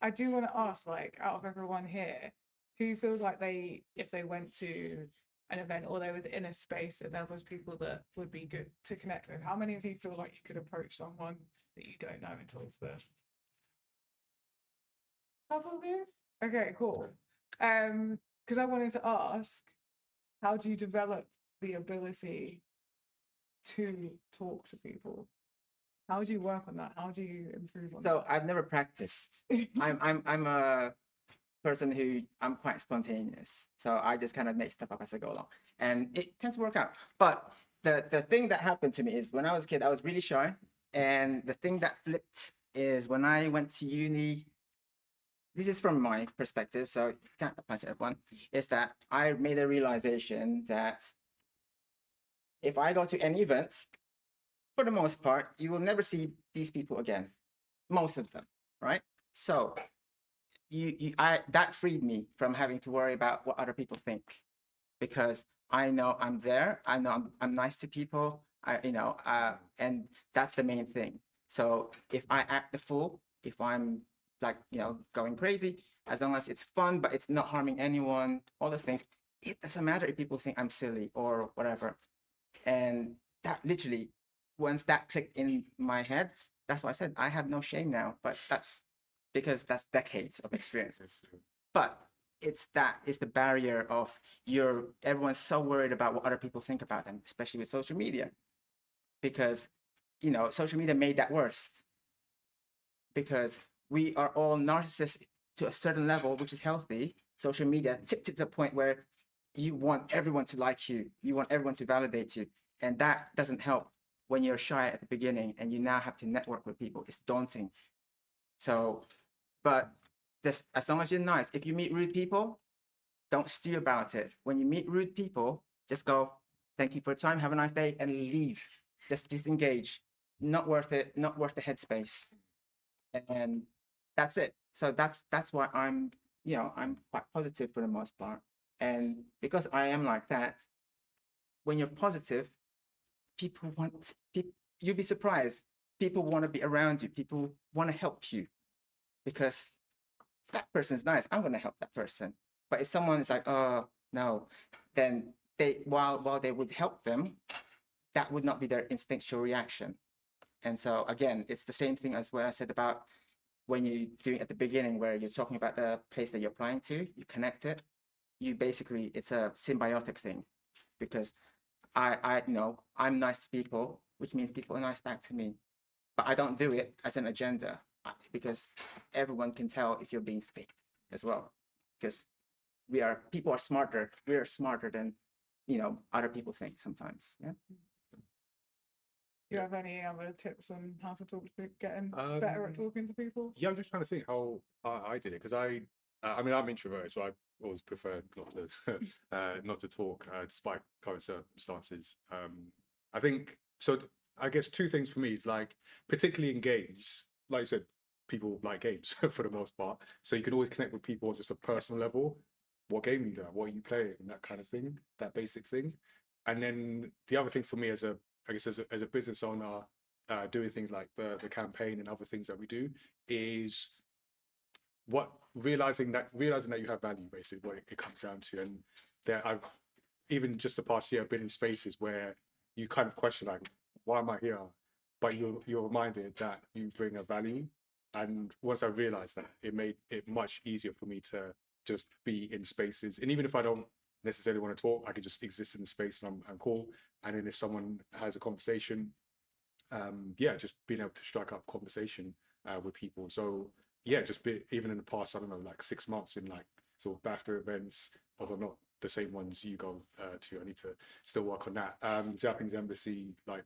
I do want to ask, like, out of everyone here, who feels like if they went to an event or they was in a space and there was people that would be good to connect with, how many of you feel like you could approach someone that you don't know and talk to them? Couple of you? Okay, cool. Because I wanted to ask, how do you develop the ability to talk to people? How do you work on that? How do you improve on So I've never practiced. I'm a person who I'm quite spontaneous. So I just kind of make stuff up as I go along. And it tends to work out. But the thing that happened to me is when I was a kid, I was really shy. And the thing that flipped is when I went to uni, this is from my perspective, so it can't apply to everyone, is that I made a realization that if I go to any events, for the most part, you will never see these people again, most of them, right? So that freed me from having to worry about what other people think, because I know I'm there. I know I'm nice to people. And that's the main thing. So if I act the fool, if I'm like going crazy, as long as it's fun but it's not harming anyone, all those things, it doesn't matter if people think I'm silly or whatever. And that literally, once that clicked in my head, that's why I said I have no shame now. But that's because that's decades of experiences. But it's the barrier of everyone's so worried about what other people think about them, especially with social media, because social media made that worse, because we are all narcissists to a certain level, which is healthy. Social media tipped to the point where you want everyone to like you, you want everyone to validate you, and that doesn't help when you're shy at the beginning and you now have to network with people. It's daunting. So, but just as long as you're nice, if you meet rude people, don't stew about it. When you meet rude people, just go, thank you for your time, have a nice day, and leave. Just disengage. Not worth it, not worth the headspace. And that's it. So that's why I'm quite positive for the most part. And because I am like that, when you're positive, you'll be surprised. People want to be around you. People want to help you because that person's nice. I'm going to help that person. But if someone is like, oh, no, then while they would help them, that would not be their instinctual reaction. And so again, it's the same thing as what I said about when you're doing at the beginning, where you're talking about the place that you're applying to, you connect it. It's a symbiotic thing, because I'm nice to people, which means people are nice back to me. But I don't do it as an agenda, because everyone can tell if you're being fake as well. Because people are smarter. We are smarter than other people think sometimes. Yeah. Do you have any other tips on how to talk to people, getting better at talking to people? Yeah, I'm just trying to think how I did it, because I mean, I'm introverted, so I always prefer not to talk, despite current circumstances. I think so. I guess two things for me is, like, particularly in games, like you said, people like games for the most part, so you can always connect with people on just a personal level. What game you do, what are you playing, that kind of thing, that basic thing. And then the other thing for me as a business owner, doing things like the campaign and other things that we do, is realizing that you have value, basically what it comes down to. And that I've, even just the past year, been in spaces where you kind of question, like, why am I here? But you're reminded that you bring a value. And once I realized that, it made it much easier for me to just be in spaces. And even if I don't necessarily want to talk, I can just exist in the space and I'm cool. And then if someone has a conversation, just being able to strike up conversation with people. So yeah, even in the past, I don't know, like 6 months in, like, sort of BAFTA events, although not the same ones you go to. I need to still work on that. Japanese embassy, like,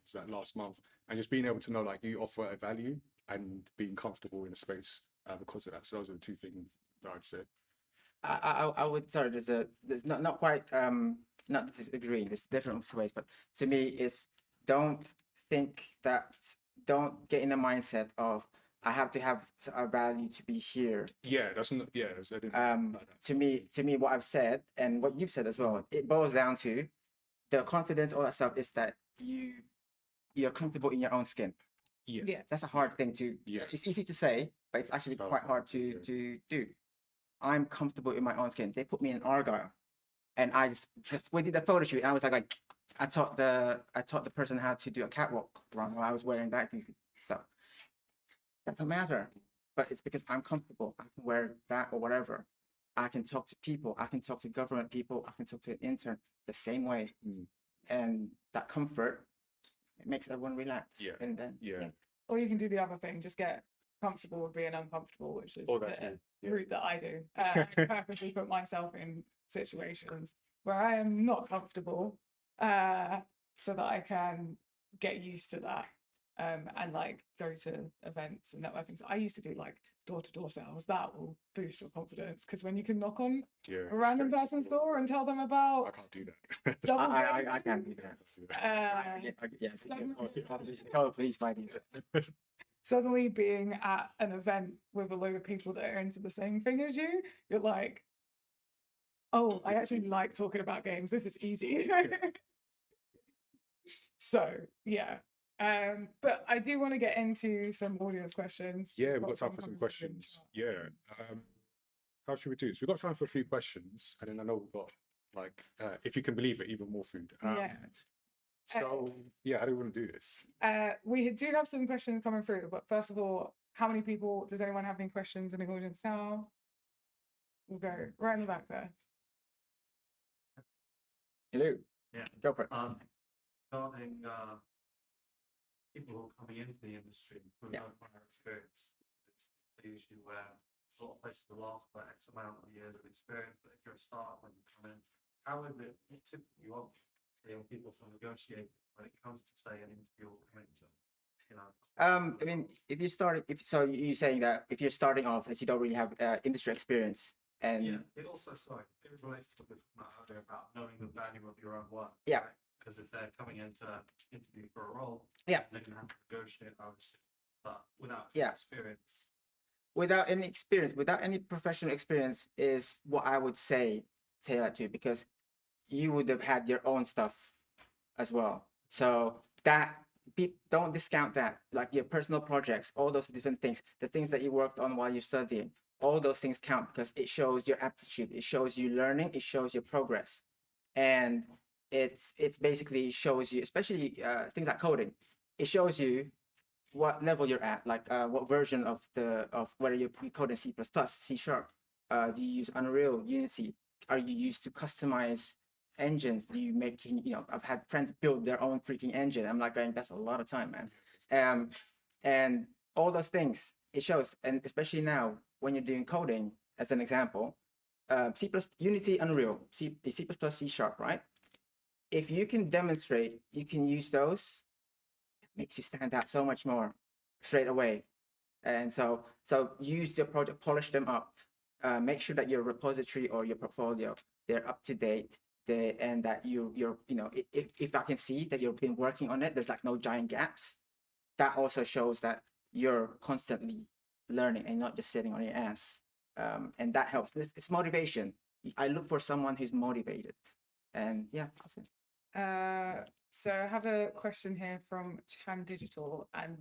was that last month, and just being able to know, like, you offer a value and being comfortable in a space because of that. So those are the two things that I'd say. I would, sorry, there's not quite not disagreeing, there's different ways, but to me it's don't get in the mindset of I have to have a value to be here. Yeah, that's not, yeah, I didn't like that. To me what I've said and what you've said as well, it boils down to the confidence, all that stuff, is that you're comfortable in your own skin. Yeah. Yeah. That's a hard thing to. Yeah. It's easy to say, but it's actually quite hard to do. I'm comfortable in my own skin. They put me in Argyle, and we did a photo shoot. And I was like, I taught the person how to do a catwalk run while I was wearing that stuff. Doesn't matter, but it's because I'm comfortable. I can wear that or whatever. I can talk to people. I can talk to government people. I can talk to an intern the same way, and that comfort, it makes everyone relax. Yeah. And then Or you can do the other thing, just get comfortable with being uncomfortable, which is the route that I do. I purposely put myself in situations where I am not comfortable, so that I can get used to that, and like go to events and networking. So I used to do like door-to-door sales. That will boost your confidence, because when you can knock on a random person's door and tell them about I can't do that. I can't do that. Please find you. Suddenly being at an event with a load of people that are into the same thing as you, you're like, oh, I actually like talking about games. This is easy. So yeah. But I do want to get into some audience questions. Yeah, we've Got got time some for some coming through in the questions. chat. Yeah. How should we do this? We've got time for a few questions, and then I know we've got like, if you can believe it, even more food. Yeah. So yeah, how do we want to do this? We do have some questions coming through, but first of all, how many people, does anyone have any questions in the audience now? We'll go right in the back there. Hello. Yeah. Go for it. Regarding people who are coming into the industry who don't have experience, they usually wear a lot of places will ask for X amount of years of experience, but if you're a startup when you come in, how is it typically on people from negotiating when it comes to say an interview or coming to, you know? I mean, if you start, so you're saying that if you're starting off as you don't really have industry experience, and Yeah, it also it relates to what we were talking about earlier about knowing the value of your own work. Yeah. Right? Because if they're coming in to interview for a role, Yeah. they're gonna have to negotiate, obviously, but without Yeah. experience. without any experience, without any professional experience, is what I would say that to, because you would have had your own stuff as well. So that don't discount that, like your personal projects, all those different things, the things that you worked on while you're studying, all those things count because it shows your aptitude, it shows you learning, it shows your progress, and it's basically shows you, especially things like coding, it shows you what level you're at, like what version of whether you code in C++, C#, do you use Unreal, Unity? Are you used to customize engines? Do you make, I've had friends build their own freaking engine. I'm like going, that's a lot of time, man. And all those things, it shows. And especially now when you're doing coding, as an example, C++, Unity, Unreal, C++, C#, right? If you can demonstrate, you can use those, makes you stand out so much more straight away. And so use your project, polish them up, make sure that your repository or your portfolio, they're up to date, and that you're if I can see that you've been working on it, there's like no giant gaps, that also shows that you're constantly learning and not just sitting on your ass. And that helps. It's motivation. I look for someone who's motivated. And yeah, that's it. So I have a question here from Chan Digital, and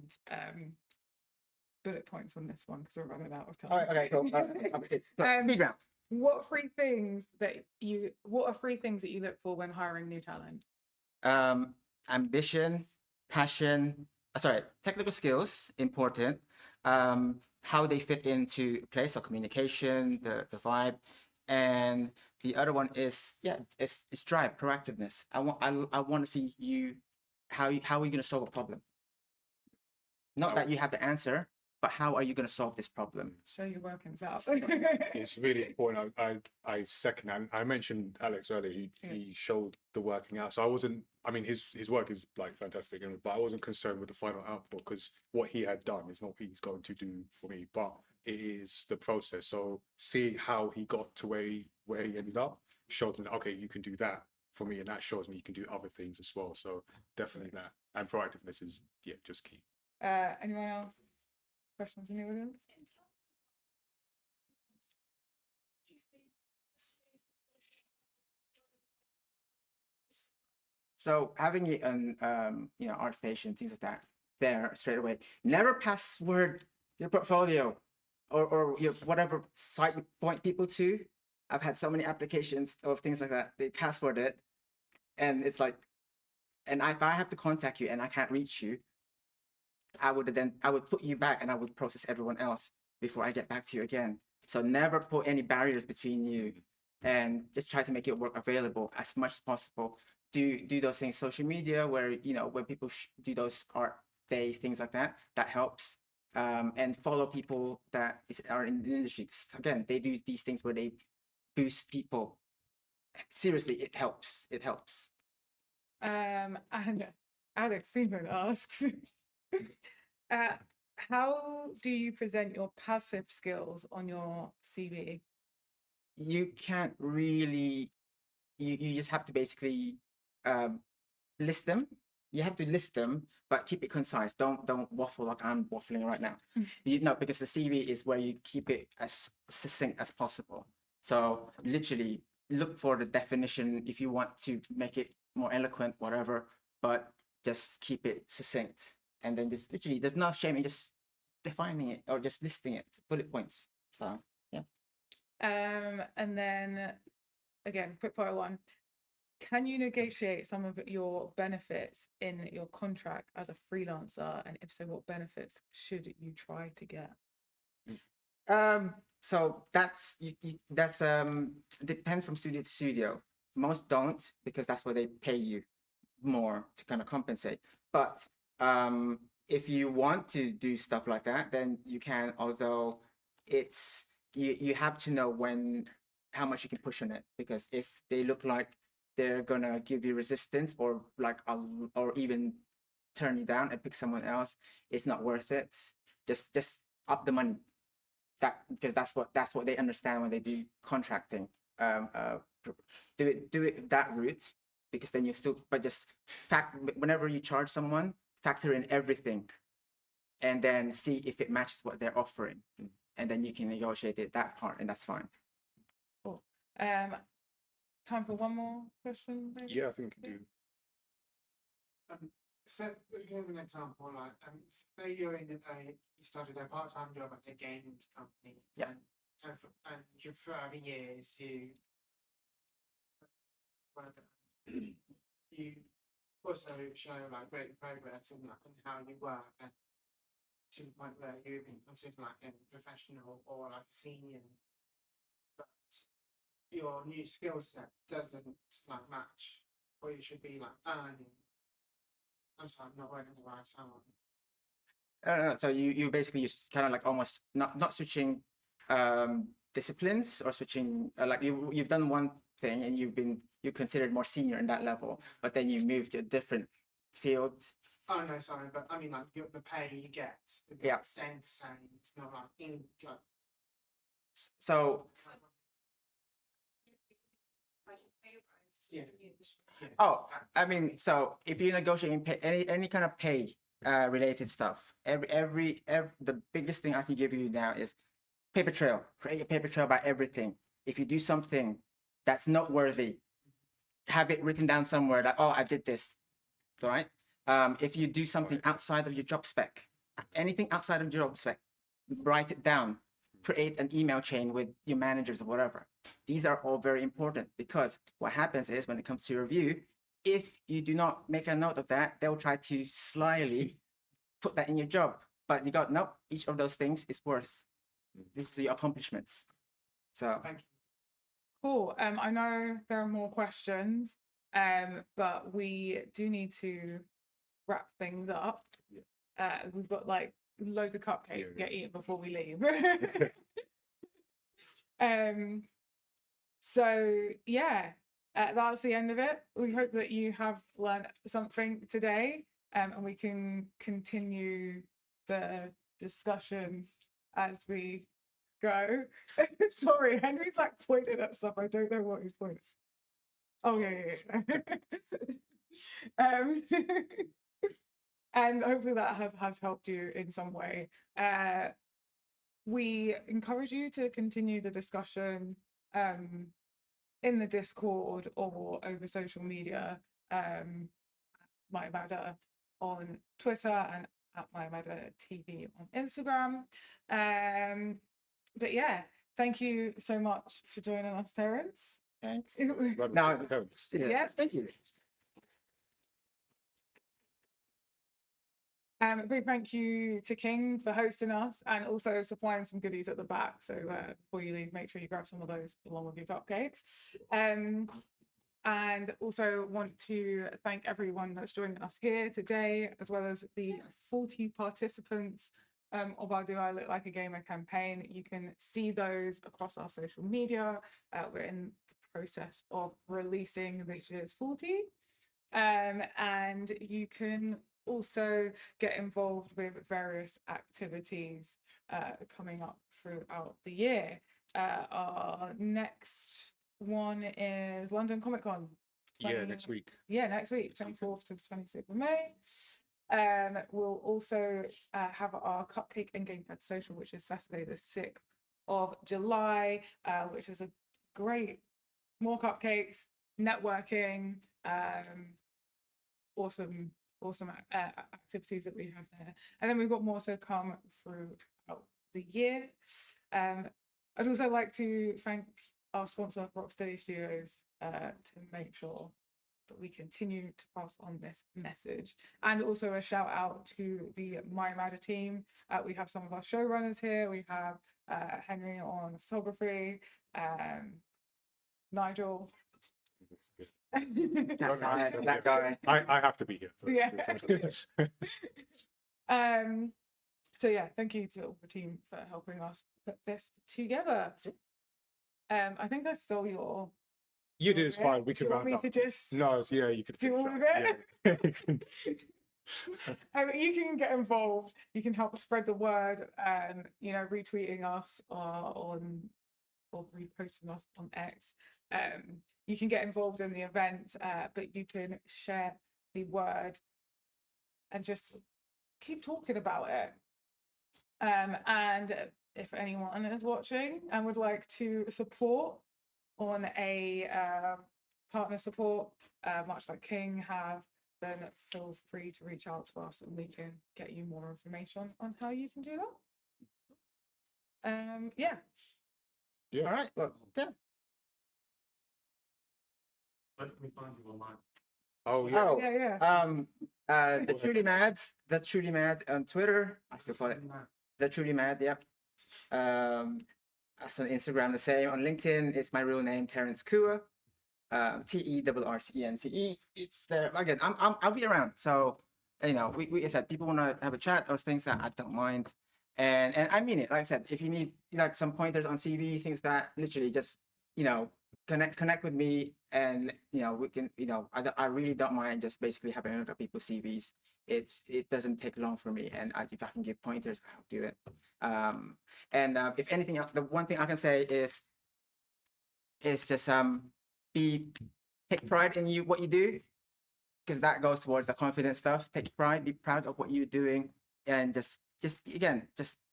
bullet points on this one because we're running out of time. All right, okay, cool. Speed round. What are three things that you look for when hiring new talent? Ambition, passion, technical skills, important. How they fit into place, so communication, the vibe. And the other one is, it's drive, proactiveness. I want to see you, how are you going to solve a problem? Not that you have the answer, but how are you going to solve this problem? Show your workings out. It's really important. I second that. I mentioned Alex earlier. He showed the working out. So I mean, his work is like fantastic, but I wasn't concerned with the final output, because what he had done is not what he's going to do for me, but it is the process. So seeing how he got to where he ended up showed me that, okay, you can do that for me, and that shows me you can do other things as well. So definitely that, and proactiveness is just key. Anyone else? Questions in the audience? So having it on art station, things like that, there straight away. Never password your portfolio or your whatever site you point people to. I've had so many applications of things like that. They password it, and it's like, and if I have to contact you and I can't reach you, I would put you back and I would process everyone else before I get back to you again. So never put any barriers between you, and just try to make your work available as much as possible. Do those things, social media, where when people do those art days, things like that. That helps. And follow people that are in the industry. 'Cause again, they do these things where they boost people. Seriously, it helps. It helps. And Alex Freeman asks, how do you present your passive skills on your CV? You can't really. You just have to basically list them. You have to list them, but keep it concise. Don't waffle like I'm waffling right now. Because the CV is where you keep it as succinct as possible. So literally look for the definition if you want to make it more eloquent, whatever, but just keep it succinct. And then just literally, there's no shame in just defining it or just listing it, bullet points. So yeah. And then again, quick fire one. Can you negotiate some of your benefits in your contract as a freelancer? And if so, what benefits should you try to get? So that's depends from studio to studio. Most don't, because that's where they pay you more to kind of compensate. But if you want to do stuff like that, then you can, although it's you have to know how much you can push on it, because if they look like they're gonna give you resistance or or even turn you down and pick someone else, it's not worth it. Just up the money. Because that's what they understand when they do contracting. Do it that route, because then you still, but just whenever you charge someone, factor in everything, and then see if it matches what they're offering, and then you can negotiate it that part, and that's fine. Cool. Time for one more question, maybe? Yeah, I think we can do. So give an example, like say you started a part-time job at a gaming company. Yeah. And for other years you you also show like great progress in how you work, and to the point where you've been considered like a professional or like a senior, but your new skill set doesn't like match what you should be like earning. I'm sorry, I'm not writing the right time. So you basically just kind of like almost not switching disciplines, or switching like you've done one thing and you're considered more senior in that level, but then you moved to a different field. Oh no, sorry, but I mean like the pay you get, Yeah. staying the same. It's not like in like. So Yeah. oh, I mean, so if you're negotiating pay, any kind of pay related stuff, every the biggest thing I can give you now is paper trail. Create a paper trail about everything. If you do something that's noteworthy, have it written down somewhere that, oh, I did this. All right. If you do something outside of your job spec, anything outside of your job spec, write it down. Create an email chain with your managers or whatever. These are all very important, because what happens is when it comes to review, if you do not make a note of that, they'll try to slyly put that in your job. But you got, nope, each of those things is worth. This is your accomplishments. So Thank you. Cool. I know there are more questions, but we do need to wrap things up. We've got like loads of cupcakes to get eaten before we leave. So yeah, that's the end of it. We hope that you have learned something today, and we can continue the discussion as we go. Sorry, Henry's like pointing at stuff. I don't know what he's pointing. Oh yeah. And hopefully that has helped you in some way. We encourage you to continue the discussion in the Discord or over social media. mayamada on Twitter and at mayamada TV on Instagram. But yeah, thank you so much for joining us, Terrence. Thanks. Right, Now- with Terrence. Yeah. Thank you. Big thank you to King for hosting us and also supplying some goodies at the back. So before you leave, make sure you grab some of those along with your cupcakes. And also want to thank everyone that's joining us here today, as well as the 40 participants of our Do I Look Like a Gamer campaign. You can see those across our social media. We're in the process of releasing this year's 40. And you can also get involved with various activities coming up throughout the year. Our next one is London Comic Con. Yeah, next week. Yeah, next week, 24th to the 26th of May. We'll also have our Cupcake and Gamepad Social, which is Saturday the 6th of July, which is a great, more cupcakes, networking, awesome activities that we have there. And then we've got more to come throughout the year. I'd also like to thank our sponsor, Rocksteady Studios, to make sure that we continue to pass on this message. And also a shout out to the mayamada team. We have some of our showrunners here. We have Henry on photography, Nigel. That guy. I have to be here. Yeah. So yeah, thank you to all the team for helping us put this together. I think I stole your. You did, it's fine. We Do can you want round me up. to just? No, yeah, you could. Do you finish want up. me Yeah. You can get involved. You can help spread the word, and retweeting us or reposting us on X. You can get involved in the event, but you can share the word and just keep talking about it. And if anyone is watching and would like to support on a partner support, much like King have, then feel free to reach out to us and we can get you more information on how you can do that. Yeah. Yeah. All right. Well, yeah. Where can we find you online? Oh yeah. Oh, Yeah. the Truly Mad on Twitter. I still call it the Truly Mad. Yep. So on Instagram the same. On LinkedIn, it's my real name, Terrence Cua. TERRCENCE. It's there again. I'll be around. So we as I said, people want to have a chat or things that I don't mind, and I mean it. Like I said, if you need like some pointers on CV, things that literally just connect with me, and we can I really don't mind just basically having other people's CVs. It doesn't take long for me, and if I can give pointers, I'll do it. And if anything, the one thing I can say is just take pride in what you do, because that goes towards the confidence stuff. Take pride, be proud of what you're doing, and just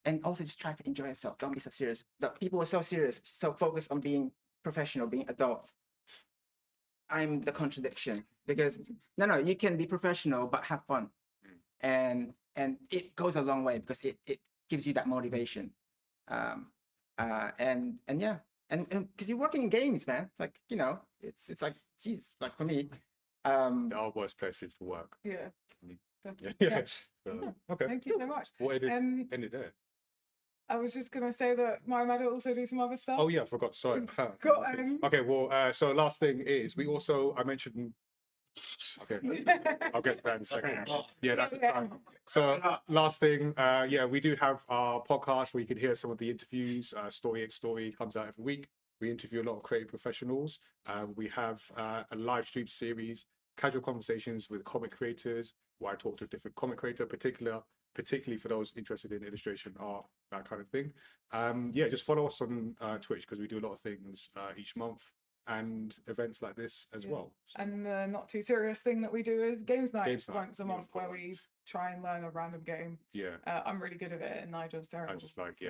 and also just try to enjoy yourself. Don't be so serious. The people are so serious, so focused on being professional, being adult. I'm the contradiction, because no, you can be professional but have fun, and it goes a long way because it gives you that motivation. And yeah, and because you're working in games, man, it's like it's like Jesus, like for me, Our worst place is to work. Yeah. Yeah. Yeah. Okay. Thank you so much. What ended there? I was just gonna say that mayamada also do some other stuff. Oh yeah, I forgot. Sorry. Go Okay. Well, so last thing is I mentioned. Okay, I'll get to that in a second. Yeah, that's fine. So last thing, we do have our podcast where you can hear some of the interviews. Story X Story comes out every week. We interview a lot of creative professionals. We have a live stream series, Casual Conversations with Comic Creators, where I talk to a different comic creator, particularly for those interested in illustration, art, that kind of thing. Just follow us on Twitch, because we do a lot of things each month, and events like this as well. And the not too serious thing that we do is games night Games night, once a month, where we try and learn a random game. Yeah. I'm really good at it, and Nigel's terrible. I just like, so,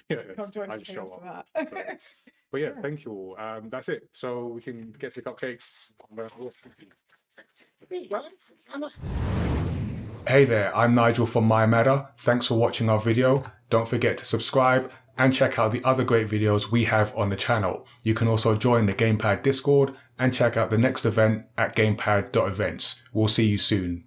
yeah. Come join I us just show for up. that. But yeah, thank you all. That's it. So we can get to the cupcakes. Wait, what? I'm not. Hey there, I'm Nigel from mayamada. Thanks for watching our video. Don't forget to subscribe and check out the other great videos we have on the channel. You can also join the Gamepad Discord and check out the next event at gamepad.events. We'll see you soon.